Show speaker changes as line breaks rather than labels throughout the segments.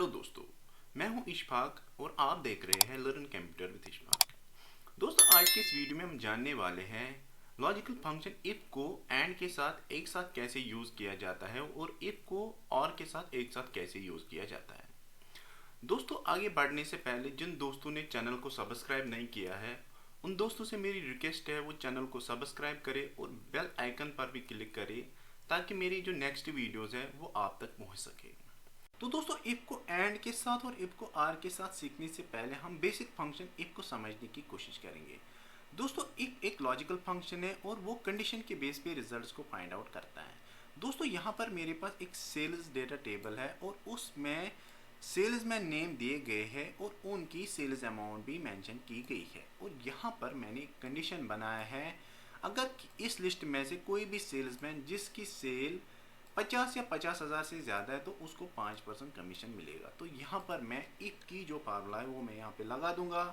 Hello दोस्तों, मैं हूं इशफाक और आप देख रहे हैं लर्न कंप्यूटर विद इशफाक। दोस्तों, आज के इस वीडियो में हम जानने वाले हैं लॉजिकल फंक्शन इफ को एंड के साथ एक साथ कैसे यूज किया जाता है और इफ को और के साथ एक साथ कैसे यूज किया जाता है। दोस्तों, आगे बढ़ने से पहले जिन दोस्तों ने चैनल को सब्सक्राइब नहीं किया है उन दोस्तों से मेरी रिक्वेस्ट है वो चैनल को सब्सक्राइब करें और बेल आइकन पर भी क्लिक करें ताकि मेरी जो नेक्स्ट वीडियोस है वो आप तक पहुंच सके। तो दोस्तों, इफ को एंड के साथ और इफ को आर के साथ सीखने से पहले हम बेसिक फंक्शन इफ को समझने की कोशिश करेंगे। दोस्तों, इफ एक लॉजिकल फंक्शन है और वो कंडीशन के बेस पे रिजल्ट्स को फाइंड आउट करता है। दोस्तों, यहाँ पर मेरे पास एक सेल्स डेटा टेबल है और उसमें सेल्समैन नेम दिए गए हैं और उनकी सेल्स अमाउंट भी मेंशन की गई है। और यहाँ पर मैंने एक कंडीशन बनाया है, अगर इस लिस्ट में से कोई भी सेल्समैन जिसकी सेल 50 या 50,000 से ज़्यादा है तो उसको 5% कमीशन मिलेगा। तो यहाँ पर मैं इफ की जो फार्मूला है वो मैं यहाँ पे लगा दूंगा,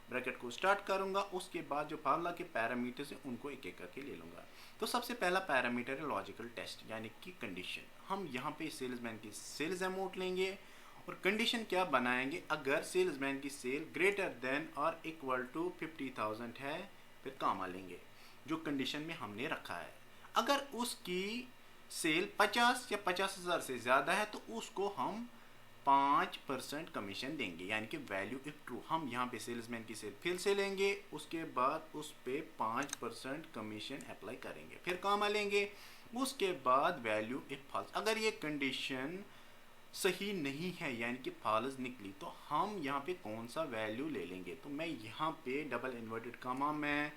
ब्रैकेट को स्टार्ट करूंगा, उसके बाद जो फार्मूला के पैरामीटर्स हैं उनको एक एक करके ले लूंगा। तो सबसे पहला पैरामीटर है लॉजिकल टेस्ट यानी कि कंडीशन। हम यहाँ पे सेल्समैन की सेल्स अमाउंट लेंगे और कंडीशन क्या बनाएंगे, अगर सेल्समैन की सेल ग्रेटर देन और इक्वल टू 50,000 है फिर कामा लेंगे जो कंडीशन में हमने रखा है। अगर उसकी सेल 50 या 50,000 से ज़्यादा है तो उसको हम 5% कमीशन देंगे यानी कि वैल्यू इफ ट्रू। हम यहाँ पे सेल्समैन की सेल फिर से लेंगे, उसके बाद उस पे 5% कमीशन अप्लाई करेंगे, फिर कामा लेंगे, उसके बाद वैल्यू इफ फॉल्स। अगर ये कंडीशन सही नहीं है यानी कि फॉल्स निकली तो हम यहाँ पे कौन सा वैल्यू ले लेंगे। तो मैं यहाँ पे डबल इन्वर्टेड कामा में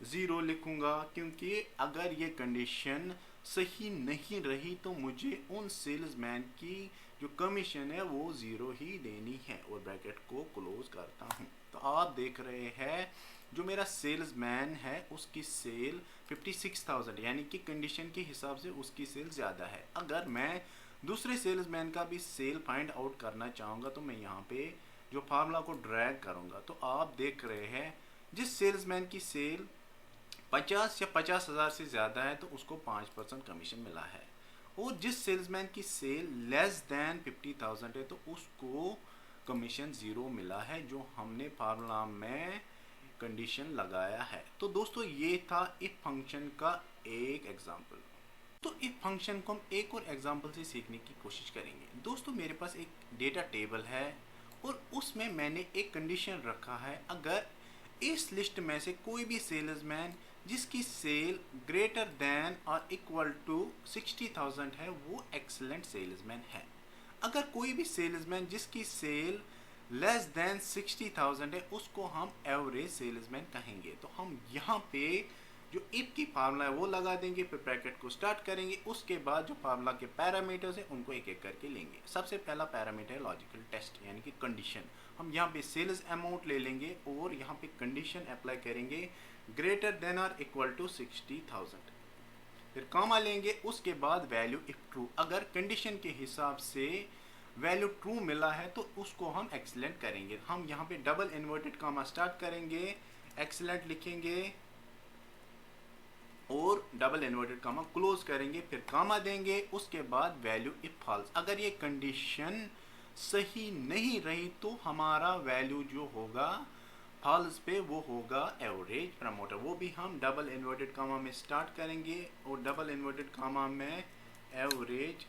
0 लिखूंगा, क्योंकि अगर ये कंडीशन सही नहीं रही तो मुझे उन सेल्समैन की जो कमीशन है वो 0 ही देनी है। और ब्रैकेट को क्लोज करता हूँ। तो आप देख रहे हैं जो मेरा सेल्समैन है उसकी सेल 56,000 यानी कि कंडीशन के हिसाब से उसकी सेल ज़्यादा है। अगर मैं दूसरे सेल्समैन का भी सेल फाइंड आउट करना चाहूँगा तो मैं यहाँ पे जो फार्मूला को ड्रैग करूँगा तो आप देख रहे हैं जिस सेल्समैन की सेल 50 या 50,000 से ज़्यादा है तो उसको 5% कमीशन मिला है, और जिस सेल्समैन की सेल लेस दैन 50,000 है तो उसको कमीशन 0 मिला है जो हमने फार्मूला में कंडीशन लगाया है। तो दोस्तों, ये था इफ फंक्शन का एक एग्जाम्पल। तो इफ फंक्शन को हम एक और एग्जाम्पल से सीखने की कोशिश करेंगे। दोस्तों, मेरे पास एक डेटा टेबल है और उसमें मैंने एक कंडीशन रखा है, अगर इस लिस्ट में से कोई भी सेल्समैन जिसकी सेल ग्रेटर देन और इक्वल टू 60,000 है वो एक्सीलेंट सेल्समैन है। अगर कोई भी सेल्समैन जिसकी सेल लेस देन 60,000 है उसको हम एवरेज सेल्समैन कहेंगे। तो हम यहाँ पे जो इफ की फार्मूला है वो लगा देंगे, फिर ब्रैकेट को स्टार्ट करेंगे, उसके बाद जो फार्मूला के पैरामीटर्स हैं उनको एक एक करके लेंगे। सबसे पहला पैरामीटर है लॉजिकल टेस्ट यानी कि कंडीशन। हम यहाँ पे सेल्स अमाउंट ले लेंगे और यहाँ पे कंडीशन अप्लाई करेंगे ग्रेटर देन और इक्वल टू 60,000, फिर कामा लेंगे, उसके बाद वैल्यू इफ ट्रू। अगर कंडीशन के हिसाब से वैल्यू ट्रू मिला है तो उसको हम एक्सीलेंट करेंगे। हम यहाँ पे डबल इन्वर्टेड कामा स्टार्ट करेंगे, एक्सीलेंट लिखेंगे और डबल इन्वर्टेड कामा क्लोज करेंगे, फिर कामा देंगे, उसके बाद वैल्यू इफ फॉल्स। अगर ये कंडीशन सही नहीं रही तो हमारा वैल्यू जो होगा फॉल्स पे वो होगा एवरेज प्रमोटर। वो भी हम डबल इन्वर्टेड कामा में स्टार्ट करेंगे और डबल इन्वर्टेड कामा में एवरेज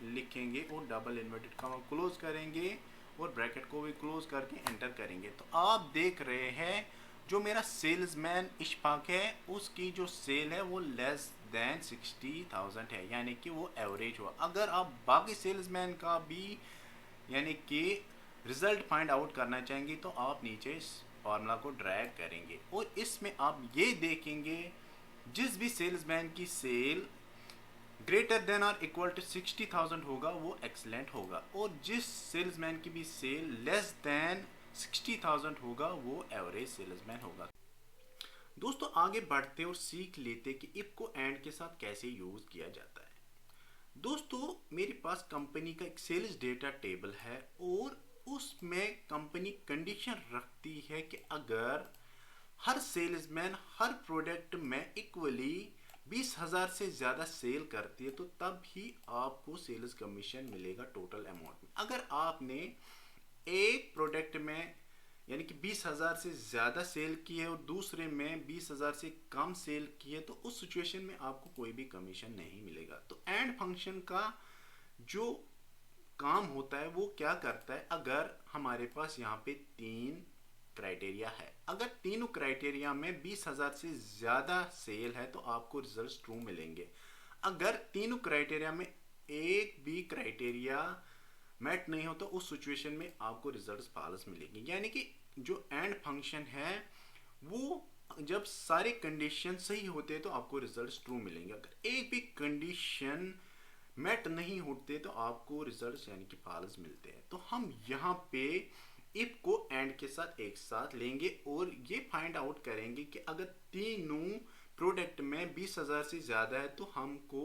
लिखेंगे और डबल इन्वर्टेड कामा क्लोज करेंगे और ब्रैकेट को भी क्लोज करके एंटर करेंगे। तो आप देख रहे हैं जो मेरा सेल्समैन इशफाक है उसकी जो सेल है वो लेस देन 60,000 है यानी कि वो एवरेज हुआ। अगर आप बाकी सेल्समैन का भी यानी कि रिजल्ट फाइंड आउट करना चाहेंगे तो आप नीचे इस फार्मूला को ड्रैग करेंगे और इसमें आप ये देखेंगे जिस भी सेल्समैन की सेल ग्रेटर देन और इक्वल टू 60,000 होगा वो एक्सीलेंट होगा, और जिस सेल्समैन की भी सेल लेस देन 60,000 होगा वो एवरेज सेल्समैन होगा। दोस्तों, आगे बढ़ते और सीख लेते कि इफ को एंड के साथ कैसे यूज किया जाता है। दोस्तों, मेरे पास कंपनी का एक सेल्स डेटा टेबल है और उसमें कंपनी कंडीशन रखती है कि अगर हर सेल्समैन हर प्रोडक्ट में इक्वली 20,000 से ज़्यादा सेल करती है तो तब ही आपको सेल्स कमीशन मिलेगा टोटल अमाउंट में। अगर आपने एक प्रोडक्ट में यानी कि 20,000 से ज़्यादा सेल की है और दूसरे में 20,000 से कम सेल की है तो उस सिचुएशन में आपको कोई भी कमीशन नहीं मिलेगा। तो एंड फंक्शन का जो काम होता है वो क्या करता है, अगर हमारे पास यहाँ पे 3 क्राइटेरिया है, अगर तीनों क्राइटेरिया में 20,000 से ज़्यादा सेल है तो आपको रिजल्ट ट्रू मिलेंगे। अगर तीनों क्राइटेरिया में एक भी क्राइटेरिया मैट नहीं हो तो उस सिचुएशन में आपको रिजल्ट्स फॉल्स मिलेंगे। यानी कि जो एंड फंक्शन है वो जब सारे कंडीशन सही होते हैं तो आपको रिजल्ट्स ट्रू मिलेंगे। अगर एक भी कंडीशन मैट नहीं होते तो आपको रिजल्ट्स यानी कि फॉल्स मिलते हैं। तो हम यहाँ पे इफ को एंड के साथ एक साथ लेंगे और ये फाइंड आउट करेंगे कि अगर तीनों प्रोडक्ट में 20,000 से ज़्यादा है तो हमको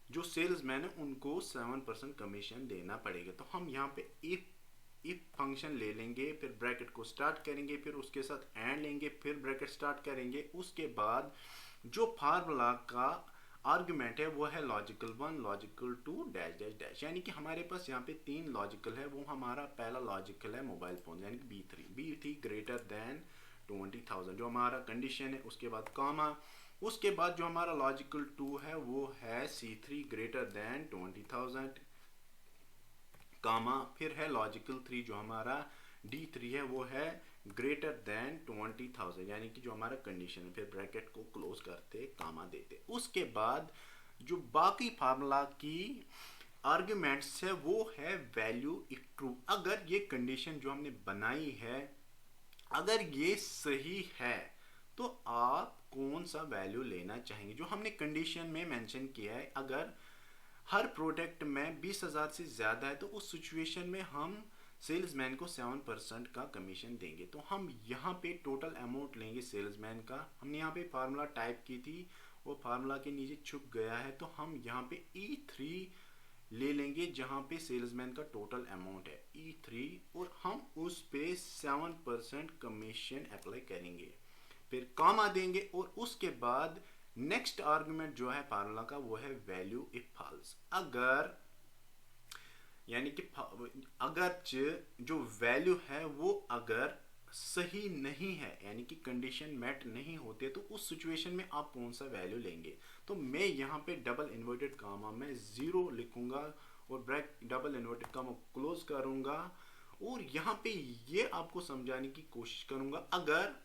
जो सेल्समैन है उनको 7% कमीशन देना पड़ेगा। तो हम यहाँ पे इफ फंक्शन ले लेंगे, फिर ब्रैकेट को स्टार्ट करेंगे, फिर उसके साथ एंड लेंगे, फिर ब्रैकेट स्टार्ट करेंगे। उसके बाद जो फार्मूला का आर्गुमेंट है वो है logical 1, logical 2 dash dash dash. यानी कि हमारे पास यहाँ पे 3 लॉजिकल है। वो हमारा पहला लॉजिकल है मोबाइल फोन यानी कि B3 ग्रेटर देन 20,000 जो हमारा कंडीशन है। उसके बाद कॉमा, उसके बाद जो हमारा लॉजिकल 2 है वो है C3 ग्रेटर देन 20,000 कामा, फिर है लॉजिकल 3 जो हमारा D3 है वो है ग्रेटर देन 20,000 यानी कि जो हमारा कंडीशन है। फिर ब्रैकेट को क्लोज करते कामा देते। उसके बाद जो बाकी फार्मूला की आर्ग्यूमेंट्स है वो है वैल्यू इफ ट्रू। अगर ये कंडीशन जो हमने बनाई है अगर ये सही है तो आप कौन सा वैल्यू लेना चाहेंगे जो हमने कंडीशन में मेंशन किया है। अगर हर प्रोडक्ट में 20,000 से ज़्यादा है तो उस सिचुएशन में हम सेल्समैन को 7% का कमीशन देंगे। तो हम यहाँ पे टोटल अमाउंट लेंगे सेल्समैन का। हमने यहाँ पे फार्मूला टाइप की थी, वो फार्मूला के नीचे छुप गया है, तो हम यहाँ पे E3 ले लेंगे जहाँ पे सेल्समैन का टोटल अमाउंट है E3 और हम उस पे 7% कमीशन अप्लाई करेंगे। फिर कॉमा देंगे और उसके बाद नेक्स्ट आर्गुमेंट जो है फार्मूला का वो है वैल्यू इफ फॉल्स। अगर यानी कि अगर जो वैल्यू है वो अगर सही नहीं है यानी कि कंडीशन मैट नहीं होते तो उस सिचुएशन में आप कौन सा वैल्यू लेंगे। तो मैं यहाँ पे डबल इन्वर्टेड कामा में 0 लिखूंगा और डबल इन्वर्टेड कामा क्लोज करूंगा और यहाँ पे ये आपको समझाने की कोशिश करूंगा। अगर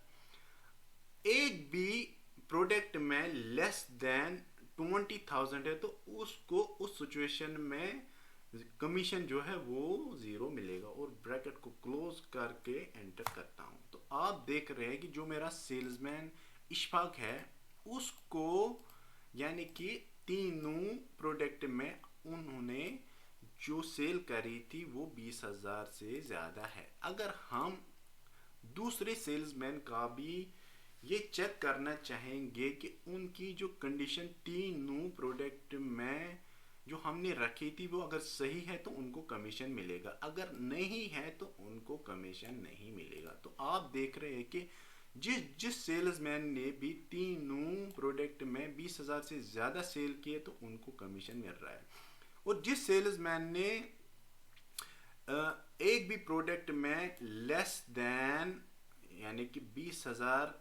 एक भी प्रोडक्ट में लेस देन 20,000 है तो उसको उस सिचुएशन में कमीशन जो है वो 0 मिलेगा और ब्रैकेट को क्लोज करके एंटर करता हूं। तो आप देख रहे हैं कि जो मेरा सेल्समैन इशफाक है उसको यानी कि तीनों प्रोडक्ट में उन्होंने जो सेल करी थी वो 20,000 से ज़्यादा है। अगर हम दूसरे सेल्समैन का भी ये चेक करना चाहेंगे कि उनकी जो कंडीशन तीनों प्रोडक्ट में जो हमने रखी थी वो अगर सही है तो उनको कमीशन मिलेगा, अगर नहीं है तो उनको कमीशन नहीं मिलेगा। तो आप देख रहे हैं कि जिस सेल्समैन ने भी तीनों प्रोडक्ट में 20,000 से ज़्यादा सेल किए तो उनको कमीशन मिल रहा है और जिस सेल्समैन ने एक भी प्रोडक्ट में लेस देन यानी कि 20,000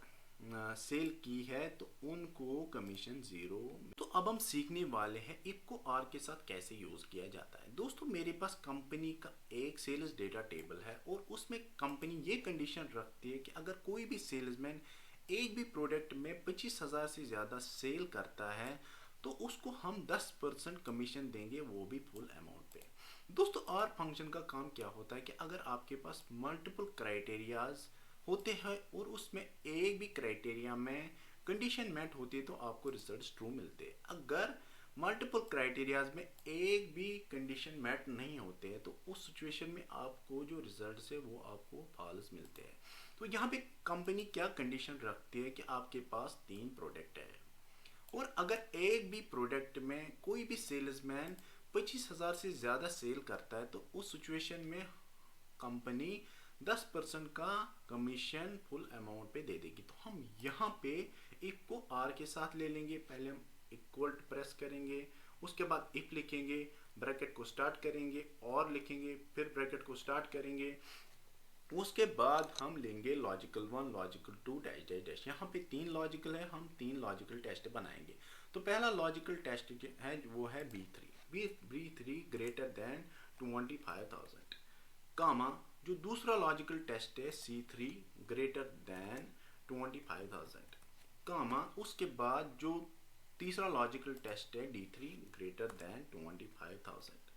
सेल की है तो उनको कमीशन 0। तो अब हम सीखने वाले हैं इफ को आर के साथ कैसे यूज किया जाता है। दोस्तों मेरे पास कंपनी का एक सेल्स डेटा टेबल है और उसमें कंपनी ये कंडीशन रखती है कि अगर कोई भी सेल्समैन एक भी प्रोडक्ट में 25,000 से ज़्यादा सेल करता है तो उसको हम 10% कमीशन देंगे, वो भी फुल अमाउंट पे। दोस्तों आर फंक्शन का काम क्या होता है कि अगर आपके पास मल्टीपल क्राइटेरियाज होते हैं और उसमें एक भी क्राइटेरिया में कंडीशन मैट होती है तो आपको रिजल्ट्स ट्रू मिलते हैं। अगर मल्टीपल क्राइटेरियाज में एक भी कंडीशन मैट नहीं होते हैं तो उस सिचुएशन में आपको जो रिजल्ट्स है वो आपको फॉल्स मिलते हैं। तो यहाँ पे कंपनी क्या कंडीशन रखती है कि आपके पास 3 प्रोडक्ट है और अगर एक भी प्रोडक्ट में कोई भी सेल्समैन 25,000 से ज़्यादा सेल करता है तो उस सिचुएशन में कंपनी 10% का कमीशन फुल अमाउंट पे दे देगी। तो हम यहाँ पे इफ को आर के साथ ले लेंगे। पहले हम इक्वल प्रेस करेंगे, उसके बाद इफ लिखेंगे, ब्रैकेट को स्टार्ट करेंगे और लिखेंगे, फिर ब्रैकेट को स्टार्ट करेंगे। उसके बाद हम लेंगे logical 1, logical 2 dash dash dash. यहाँ पे 3 लॉजिकल है, हम 3 लॉजिकल टेस्ट बनाएंगे। तो पहला लॉजिकल टेस्ट है वो है B3 ग्रेटर देन 25,000, कामा जो दूसरा लॉजिकल टेस्ट है C3 ग्रेटर देन 25,000, कामा उसके बाद जो तीसरा लॉजिकल टेस्ट है D3 ग्रेटर देन 25,000,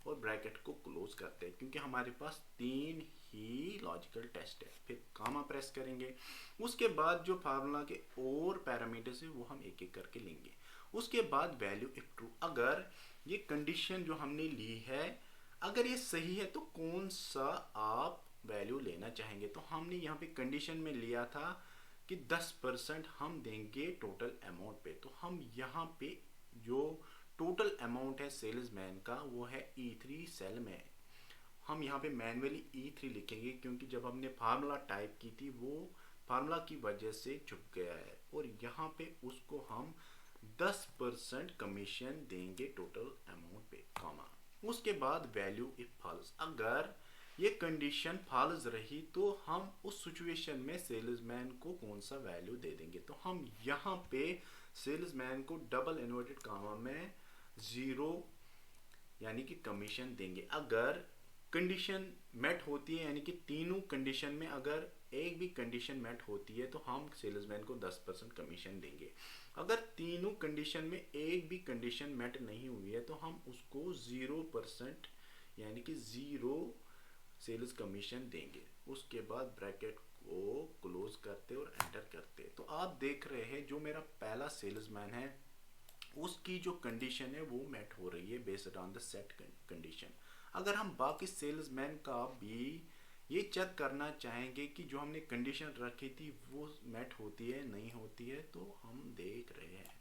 और ब्रैकेट को क्लोज करते हैं क्योंकि हमारे पास 3 ही लॉजिकल टेस्ट है। फिर कामा प्रेस करेंगे, उसके बाद जो फार्मूला के और पैरामीटर्स है वो हम एक एक करके लेंगे। उसके बाद वैल्यू इफ ट्रू, अगर ये कंडीशन जो हमने ली है अगर ये सही है तो कौन सा आप वैल्यू लेना चाहेंगे। तो हमने यहाँ पे कंडीशन में लिया था कि 10% हम देंगे टोटल अमाउंट पे। तो हम यहाँ पे जो टोटल अमाउंट है सेल्समैन का वो है E3 सेल में। हम यहाँ पे मैन्युअली E3 लिखेंगे क्योंकि जब हमने फार्मूला टाइप की थी वो फार्मूला की वजह से छुप गया है, और यहाँ पे उसको हम 10% कमीशन देंगे टोटल अमाउंट पे, कॉमा। उसके बाद वैल्यू इफ फॉल्स, अगर ये कंडीशन फॉल्स रही तो हम उस सिचुएशन में सेल्समैन को कौन सा वैल्यू दे देंगे। तो हम यहाँ पे सेल्समैन को डबल इन्वर्टेड कामा में 0 यानी कि कमीशन देंगे। अगर कंडीशन मेट होती है यानी कि तीनों कंडीशन में अगर एक भी कंडीशन मेट होती है तो हम सेल्समैन को 10% कमीशन देंगे। अगर तीनों कंडीशन में एक भी कंडीशन मेट नहीं हुई है तो हम उसको 0% यानी कि 0 सेल्स कमीशन देंगे। उसके बाद ब्रैकेट को क्लोज करते और एंटर करते। तो आप देख रहे हैं जो मेरा पहला सेल्समैन है उसकी जो कंडीशन है वो मेट हो रही है based on the set condition. अगर हम बाकी सेल्समैन का भी ये चेक करना चाहेंगे कि जो हमने कंडीशन रखी थी वो मेट होती है नहीं होती है, तो हम देख रहे हैं।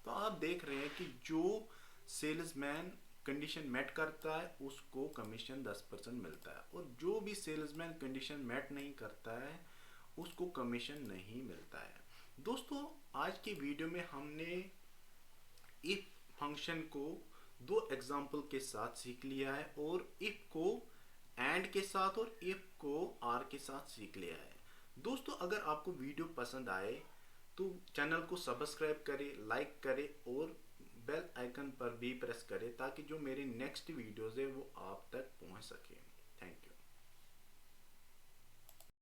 तो आप देख रहे हैं कि जो सेल्समैन कंडीशन मेट करता है उसको कमीशन 10% मिलता है, और जो भी सेल्समैन कंडीशन मेट नहीं करता है उसको कमीशन नहीं मिलता है। दोस्तों आज की वीडियो में हमने इफ फंक्शन को 2 एग्जाम्पल के साथ सीख लिया है, और इफ को एंड के साथ और इफ को आर के साथ सीख लिया है। दोस्तों अगर आपको वीडियो पसंद आए तो चैनल को सब्सक्राइब करें, लाइक करें और बेल आइकन पर भी प्रेस करें ताकि जो मेरे नेक्स्ट वीडियोज़ है वो आप तक पहुंच सके।